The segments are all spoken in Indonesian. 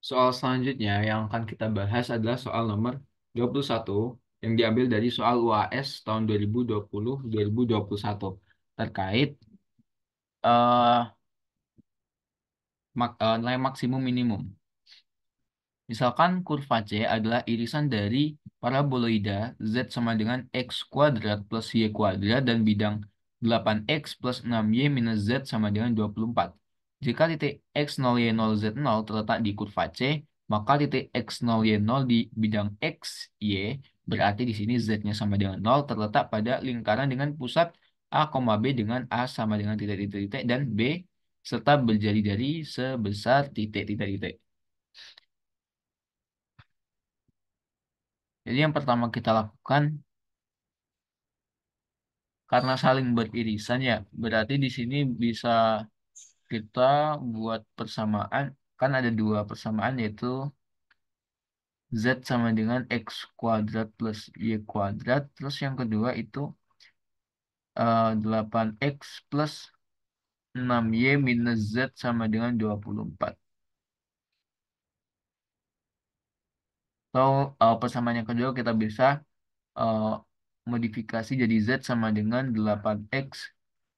Soal selanjutnya yang akan kita bahas adalah soal nomor 21 yang diambil dari soal UAS tahun 2020-2021 terkait nilai maksimum minimum. Misalkan kurva C adalah irisan dari paraboloida Z sama dengan X kuadrat plus Y kuadrat dan bidang 8X plus 6Y minus Z sama dengan 24. Jika titik X0Y0 Z0 terletak di kurva C, maka titik X0Y0 di bidang X, Y, berarti di sini Z-nya sama dengan 0, terletak pada lingkaran dengan pusat A, B dengan A sama dengan titik-titik dan B, serta berjari-jari sebesar titik-titik. Jadi yang pertama kita lakukan karena saling beririsan ya, berarti di sini bisa kita buat persamaan, kan ada dua persamaan yaitu Z sama dengan X kuadrat plus Y kuadrat, terus yang kedua itu 8X plus 6Y minus Z sama dengan 24. Atau persamaan yang kedua kita bisa eh, modifikasi jadi Z sama dengan 8X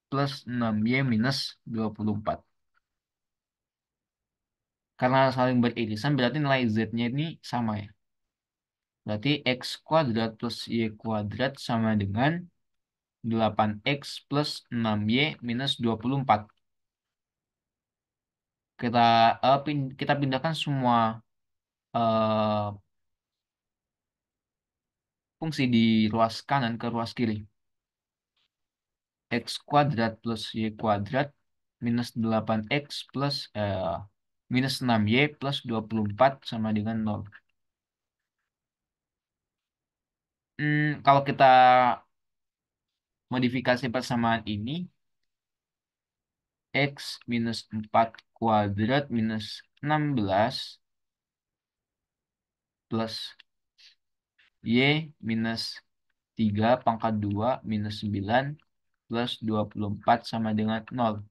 plus 6Y minus 24. Karena saling beririsan berarti nilai Z-nya ini sama ya. Berarti X kuadrat plus Y kuadrat sama dengan 8X plus 6Y minus 24. Kita kita pindahkan semua eh, fungsi di ruas kanan ke ruas kiri. X kuadrat plus Y kuadrat minus 8X plus minus 6Y plus 24 sama dengan 0. Kalau kita modifikasi persamaan ini, X minus 4 kuadrat minus 16 plus Y minus 3 pangkat 2 minus 9 plus 24 sama dengan 0.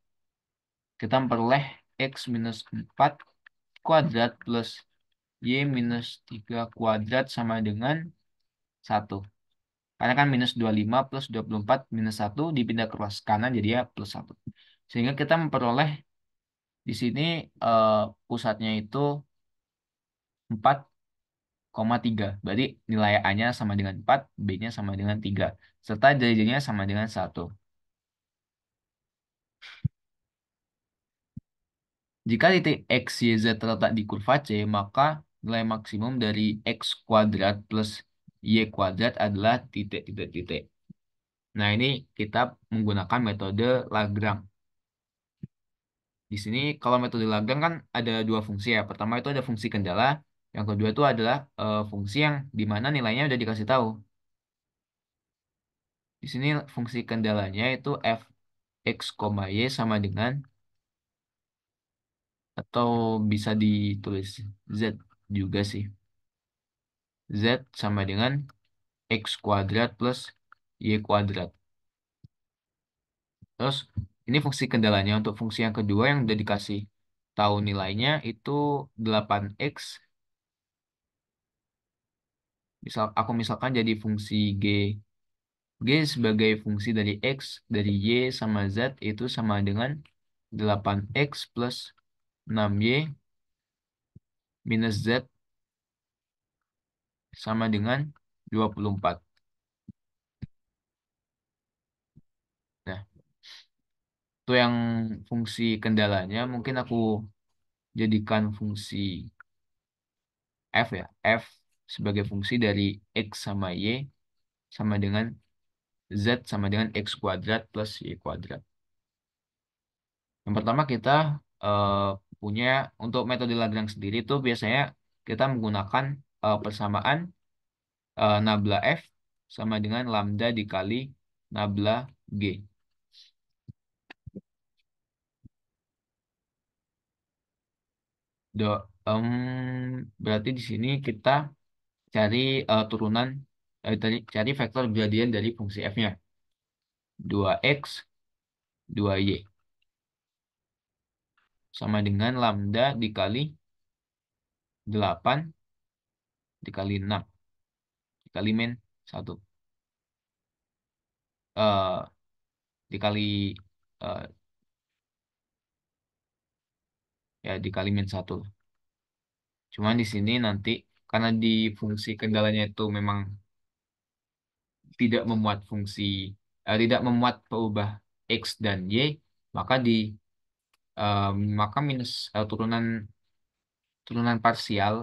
Kita memperoleh X minus 4 kuadrat plus Y minus 3 kuadrat sama dengan 1. Karena kan minus 25 plus 24 minus 1 dipindah ke ruas kanan jadi ya plus 1. Sehingga kita memperoleh di sini eh, pusatnya itu 4,3. Berarti nilai A-nya sama dengan 4, B-nya sama dengan 3. Serta jari-jarinya sama dengan 1. Jika titik X, Y, Z terletak di kurva C, maka nilai maksimum dari X kuadrat plus Y kuadrat adalah titik-titik-titik. Nah, ini kita menggunakan metode Lagrange. Di sini kalau metode Lagrange kan ada dua fungsi ya. Pertama itu ada fungsi kendala, yang kedua itu adalah fungsi yang di mana nilainya udah dikasih tahu. Di sini fungsi kendalanya itu f x, y sama dengan atau bisa ditulis z juga sih. Z sama dengan x kuadrat plus y kuadrat. Terus ini fungsi kendalanya. Untuk fungsi yang kedua yang udah dikasih tahu nilainya itu 8x. Aku misalkan jadi fungsi g. G sebagai fungsi dari x, dari y sama z itu sama dengan 8x plus 6y minus z sama dengan 24. Nah, itu yang fungsi kendalanya. Mungkin aku jadikan fungsi f ya. F sebagai fungsi dari x sama y sama dengan z sama dengan x kuadrat plus y kuadrat. Yang pertama kita eh, punya untuk metode Lagrange sendiri itu biasanya kita menggunakan persamaan nabla F sama dengan lambda dikali nabla G. Do, berarti di sini kita cari turunan, cari vektor gradien dari fungsi F-nya. 2x, 2y. Sama dengan lambda dikali 8 dikali 6 dikali min 1. Eh dikali eh, ya dikali min 1. Cuman di sini nanti karena di fungsi kendalanya itu memang tidak memuat tidak memuat peubah X dan Y, maka eh, maka minus turunan turunan parsial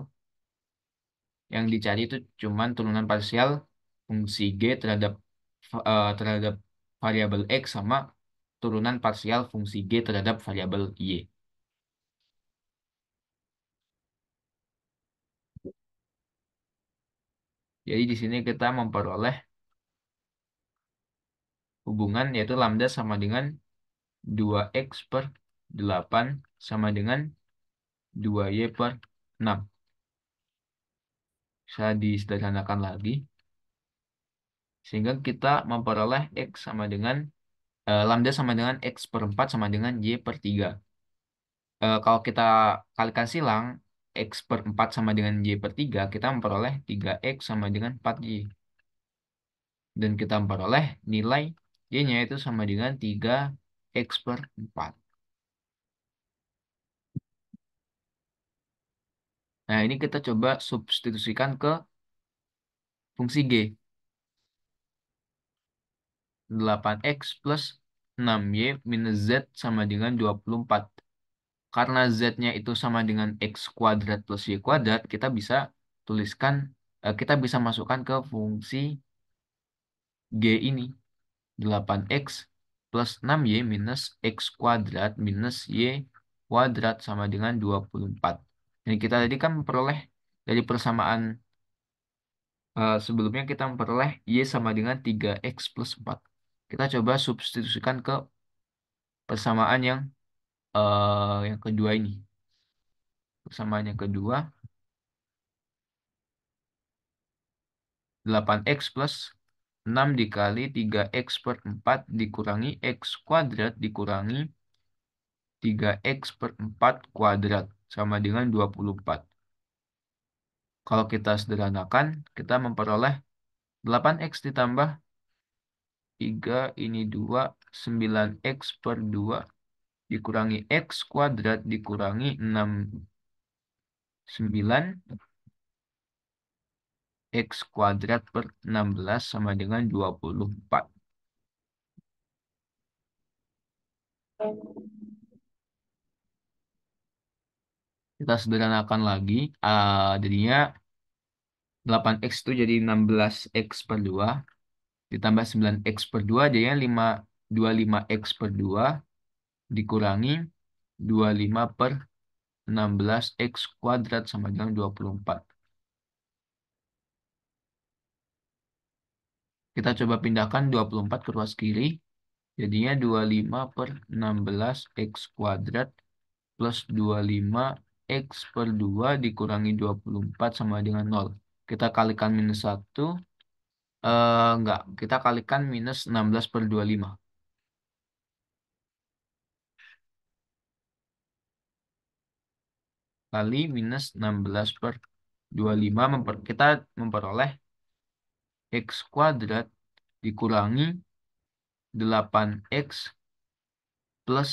yang dicari itu cuman turunan parsial fungsi G terhadap variabel X sama turunan parsial fungsi G terhadap variabel Y. Jadi di sini kita memperoleh hubungan yaitu lambda sama dengan 2x/8 sama dengan 2y/6. Bisa disederhanakan lagi sehingga kita memperoleh x sama dengan lambda sama dengan x/4 sama dengan y/3. Kalau kita kalikan silang x/4 sama dengan y/3, kita memperoleh 3x sama dengan 4y. Dan kita memperoleh nilai y-nya itu sama dengan 3x/4. Nah, ini kita coba substitusikan ke fungsi G. 8x plus 6y minus z sama dengan 24. Karena z-nya itu sama dengan x kuadrat plus y kuadrat, kita bisa masukkan ke fungsi G ini. 8x plus 6y minus x kuadrat minus y kuadrat sama dengan 24. Ini kita tadi kan memperoleh dari persamaan sebelumnya kita memperoleh y sama dengan 3x plus 4. Kita coba substitusikan ke persamaan yang kedua ini. Persamaan yang kedua, 8x plus 6 dikali 3x/4 dikurangi x kuadrat dikurangi 3x/4 kuadrat sama dengan 24. Kalau kita sederhanakan, kita memperoleh 8x ditambah 3 ini 2, 9x/2 dikurangi x kuadrat dikurangi 6, 9 x kuadrat per 16 sama dengan 24. Kita sederhanakan lagi. Jadinya 8x itu jadi 16x/2 ditambah 9x/2 jadinya 25x/2 dikurangi 25/16x kuadrat sama dengan 24. Kita coba pindahkan 24 ke ruas kiri. Jadinya 25/16x kuadrat plus 25x/2 dikurangi 24 sama dengan 0. Kita kalikan minus 1. Enggak, kita kalikan minus 16/25. Kali minus 16/25. Kita memperoleh x kuadrat dikurangi 8x plus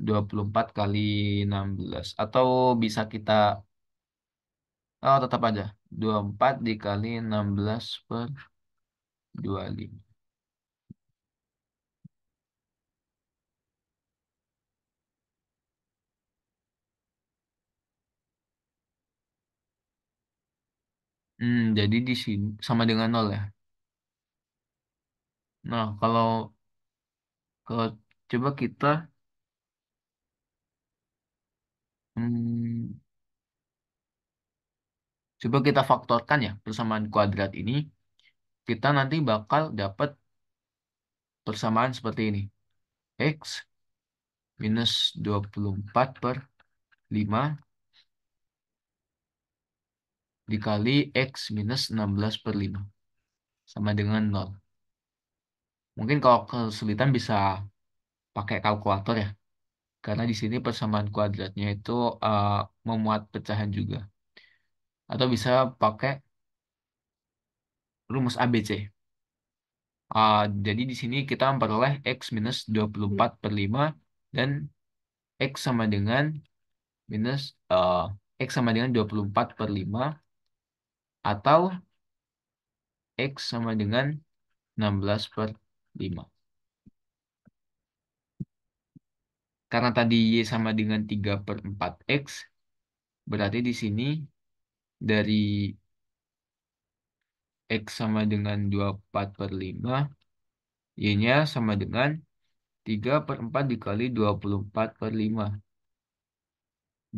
24 kali 16. Atau bisa kita, tetap aja. 24 dikali 16/25. Jadi di sini sama dengan 0 ya. Nah, kalau coba hmm, coba kita faktorkan ya persamaan kuadrat ini, kita nanti bakal dapat persamaan seperti ini. X minus 24/5 dikali X minus 16/5 sama dengan 0. Mungkin kalau kesulitan bisa pakai kalkulator ya. Karena di sini persamaan kuadratnya itu memuat pecahan juga. Atau bisa pakai rumus ABC. Jadi di sini kita memperoleh X minus 24 per 5 dan X sama dengan minus eh, X sama dengan 24 per 5 atau X sama dengan 16 per 5. Karena tadi Y sama dengan 3 per 4X, berarti di sini dari X sama dengan 24 per 5, Y-nya sama dengan 3 per 4 dikali 24 per 5,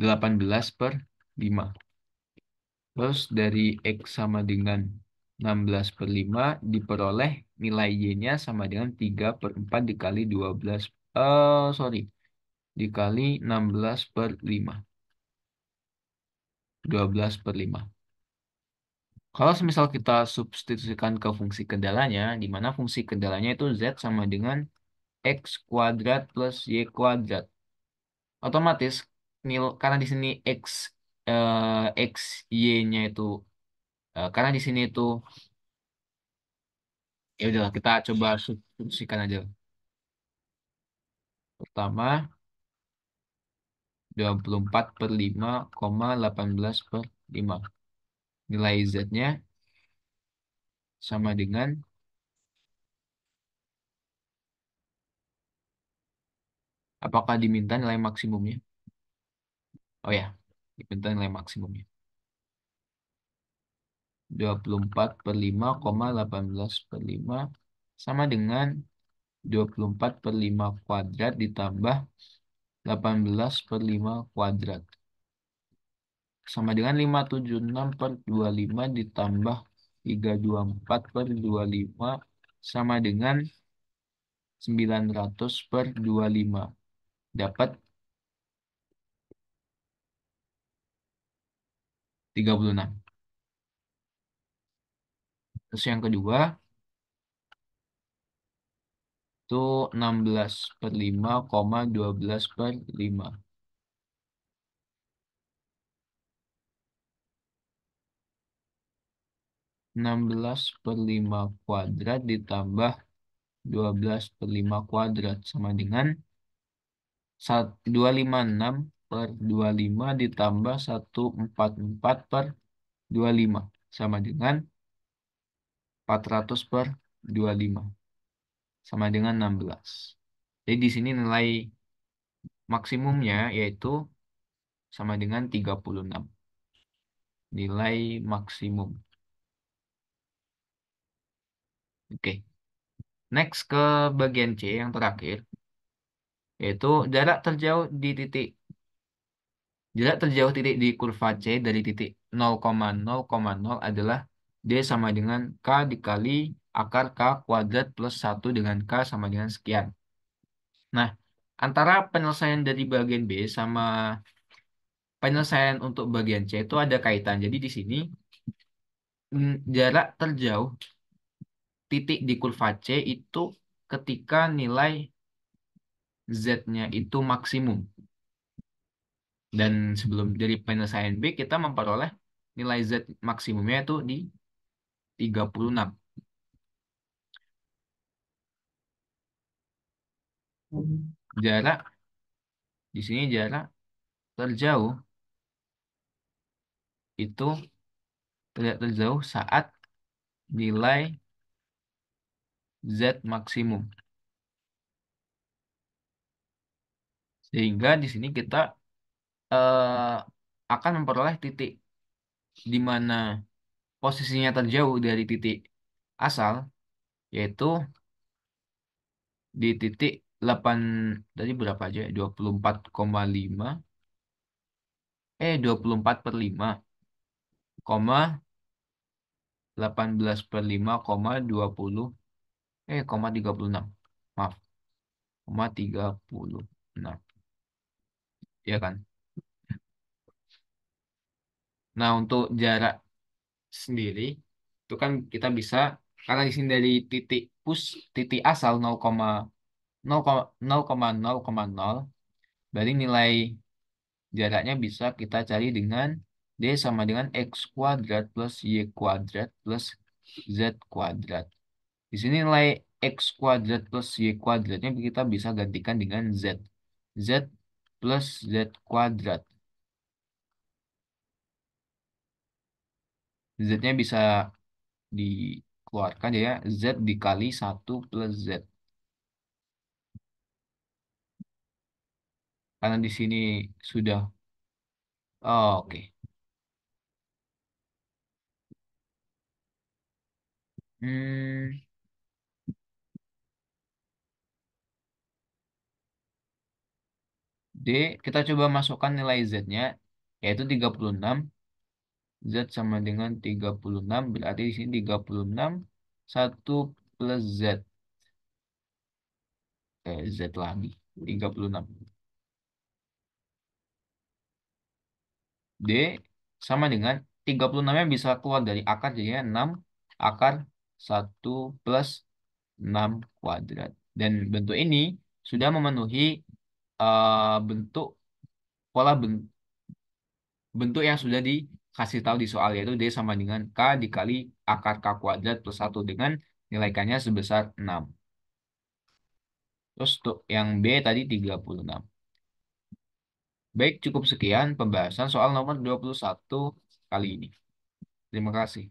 18 per 5. Terus dari X sama dengan 16 per 5 diperoleh nilai Y-nya sama dengan 3 per 4 dikali 12. Sorry. Dikali 16 per 5. 12 per 5. Kalau semisal kita substitusikan ke fungsi kendalanya, di mana fungsi kendalanya itu Z sama dengan X kuadrat plus Y kuadrat. Otomatis, karena di sini X, Y-nya itu, karena di sini itu, ya udahlah kita coba substitusikan aja. Pertama, 24 per 5, 18 per 5. Nilai Z-nya sama dengan, apakah diminta nilai maksimumnya? Oh ya, diminta nilai maksimumnya. 24 per 5, 18 per 5 sama dengan 24 per 5 kuadrat ditambah 18 per 5 kuadrat. Sama dengan 576 per 25 ditambah 324 per 25 sama dengan 900 per 25. Dapat 36. Terus yang kedua itu 16 per 5, 12 per 5. 16 per 5 kuadrat ditambah 12 per 5 kuadrat sama dengan 256 per 25 ditambah 144 per 25 sama dengan 400 per 25 sama dengan 16. Jadi di sini nilai maksimumnya yaitu sama dengan 36. Nilai maksimum. Oke. Next ke bagian C yang terakhir yaitu jarak terjauh di titik. Jarak terjauh titik di kurva C dari titik 0,0,0 adalah D sama dengan K dikali akar K kuadrat plus 1 dengan K sama dengan sekian. Nah, antara penyelesaian dari bagian B sama penyelesaian untuk bagian C itu ada kaitan. Jadi di sini jarak terjauh titik di kurva C itu ketika nilai Z-nya itu maksimum. Dan sebelum dari penyelesaian B, kita memperoleh nilai Z maksimumnya itu di 36. Jarak, di sini jarak terjauh itu tidak terjauh saat nilai Z maksimum. Sehingga di sini kita eh, akan memperoleh titik di mana posisinya terjauh dari titik asal, yaitu di titik 8, tadi berapa aja? 24,5, 24 per 5, 18 per 5, 20, 36. Maaf, 36. Ya kan? Nah, untuk jarak sendiri, itu kan kita bisa, karena di sini dari titik titik asal 0,0,0,0, berarti nilai jaraknya bisa kita cari dengan D sama dengan X kuadrat plus Y kuadrat plus Z kuadrat. Di sini nilai X kuadrat plus Y kuadratnya kita bisa gantikan dengan Z. Z plus Z kuadrat. Z-nya bisa dikeluarkan ya. Z dikali 1 plus Z. Karena di sini sudah. Oh, oke. Hmm, D, kita coba masukkan nilai Z-nya, yaitu 36. Z sama dengan 36, berarti di sini 36, 1 plus Z. Z lagi, 36. D sama dengan 36 nya bisa keluar dari akar, jadinya 6 akar 1 plus 6 kuadrat. Dan bentuk ini sudah memenuhi bentuk pola bentuk yang sudah dikasih tahu di soal, yaitu D sama dengan K dikali akar K kuadrat plus 1 dengan nilai K-nya sebesar 6. Terus untuk yang B tadi 36. Baik, cukup sekian pembahasan soal nomor 21 kali ini. Terima kasih.